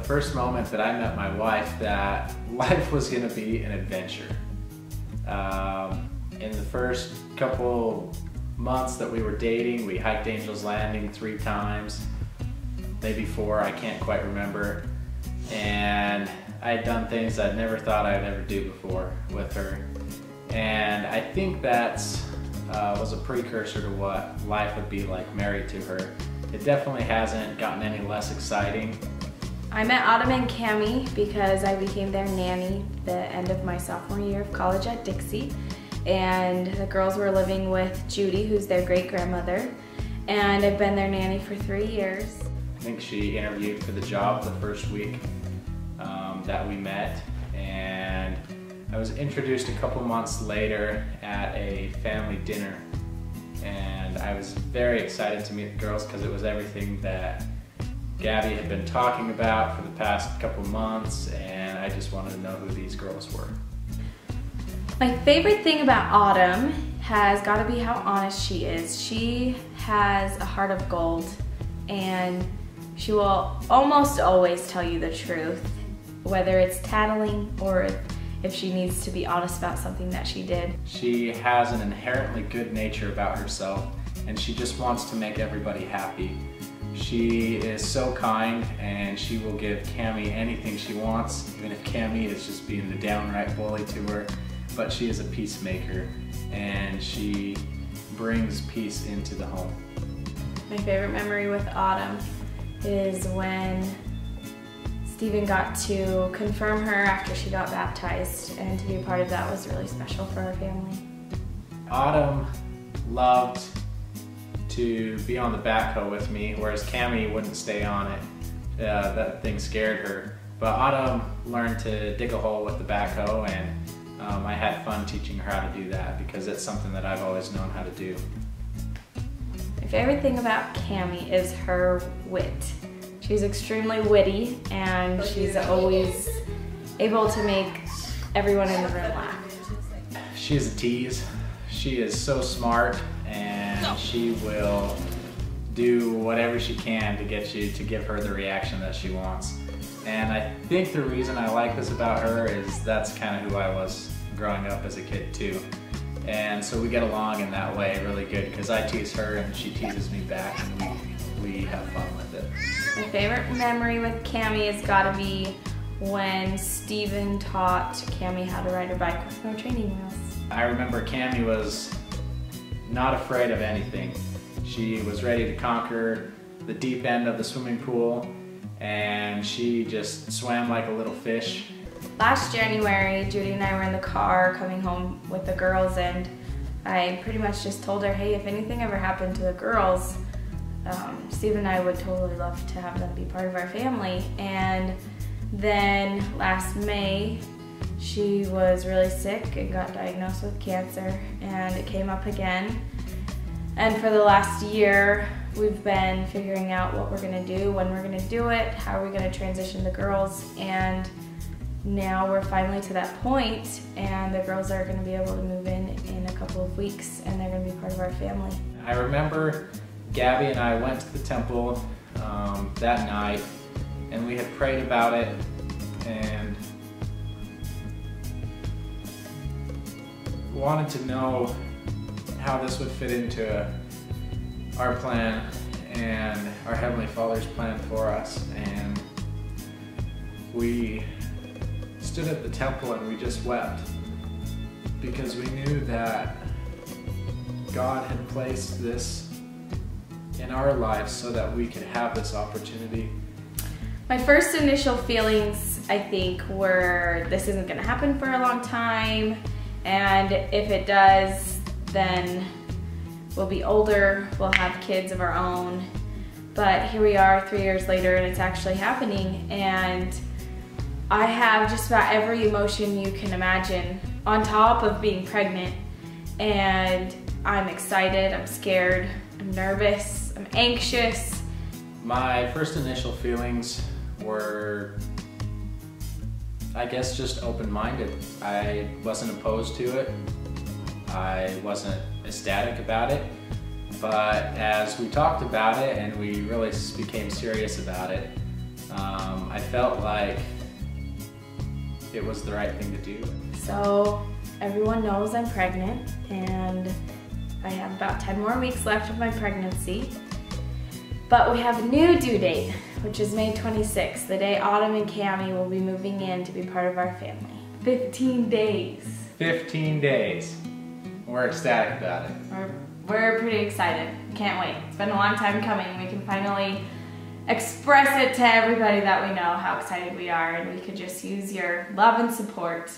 first moment that I met my wife that life was going to be an adventure. In the first couple months that we were dating, we hiked Angel's Landing 3 times, maybe 4, I can't quite remember. And I had done things I'd never thought I'd ever do before with her. And I think that was a precursor to what life would be like married to her. It definitely hasn't gotten any less exciting. I met Autumn and Kamy because I became their nanny the end of my sophomore year of college at Dixie. And the girls were living with Judy, who's their great-grandmother. And I've been their nanny for 3 years. I think she interviewed for the job the first week that we met. And I was introduced a couple months later at a family dinner. And I was very excited to meet the girls because it was everything that Gabby had been talking about for the past couple months, and I just wanted to know who these girls were. My favorite thing about Autumn has got to be how honest she is. She has a heart of gold, and she will almost always tell you the truth, whether it's tattling or if she needs to be honest about something that she did. She has an inherently good nature about herself, and she just wants to make everybody happy. She is so kind, and she will give Kamy anything she wants, even if Kamy is just being the downright bully to her. But she is a peacemaker, and she brings peace into the home. My favorite memory with Autumn is when Stephen got to confirm her after she got baptized, and to be a part of that was really special for our family. Autumn loved to be on the backhoe with me, whereas Kamy wouldn't stay on it. That thing scared her. But Autumn learned to dig a hole with the backhoe, and I had fun teaching her how to do that because it's something that I've always known how to do. My favorite thing about Kamy is her wit. She's extremely witty, and she's always able to make everyone in the room laugh. She's a tease. She is so smart, and she will do whatever she can to get you to give her the reaction that she wants. And I think the reason I like this about her is that's kind of who I was growing up as a kid too. And so we get along in that way really good because I tease her and she teases me back, and we have fun with it. My favorite memory with Kamy has got to be when Stephen taught Kamy how to ride her bike with no training wheels. I remember Kamy was not afraid of anything. She was ready to conquer the deep end of the swimming pool, and she just swam like a little fish. Last January, Judy and I were in the car coming home with the girls, and I pretty much just told her, hey, if anything ever happened to the girls, Steve and I would totally love to have them be part of our family. And then last May, she was really sick and got diagnosed with cancer, and it came up again. And for the last year, we've been figuring out what we're gonna do, when we're gonna do it, how are we gonna transition the girls, and now we're finally to that point, and the girls are gonna be able to move in a couple of weeks, and they're gonna be part of our family. I remember Gabby and I went to the temple that night, and we had prayed about it, and wanted to know how this would fit into our plan and our Heavenly Father's plan for us. And we stood at the temple and we just wept because we knew that God had placed this in our lives so that we could have this opportunity. My first initial feelings, I think, were this isn't going to happen for a long time, and if it does, then we'll be older, we'll have kids of our own. But here we are 3 years later, and it's actually happening, and I have just about every emotion you can imagine on top of being pregnant. And I'm excited, I'm scared, I'm nervous, I'm anxious. My first initial feelings were, I guess, just open-minded. I wasn't opposed to it. I wasn't ecstatic about it. But as we talked about it and we really became serious about it, I felt like it was the right thing to do. So everyone knows I'm pregnant, and I have about 10 more weeks left of my pregnancy. But we have a new due date, which is May 26th, the day Autumn and Kamy will be moving in to be part of our family. 15 days. 15 days. We're ecstatic about it. We're pretty excited. Can't wait. It's been a long time coming. We can finally express it to everybody that we know how excited we are, and we could just use your love and support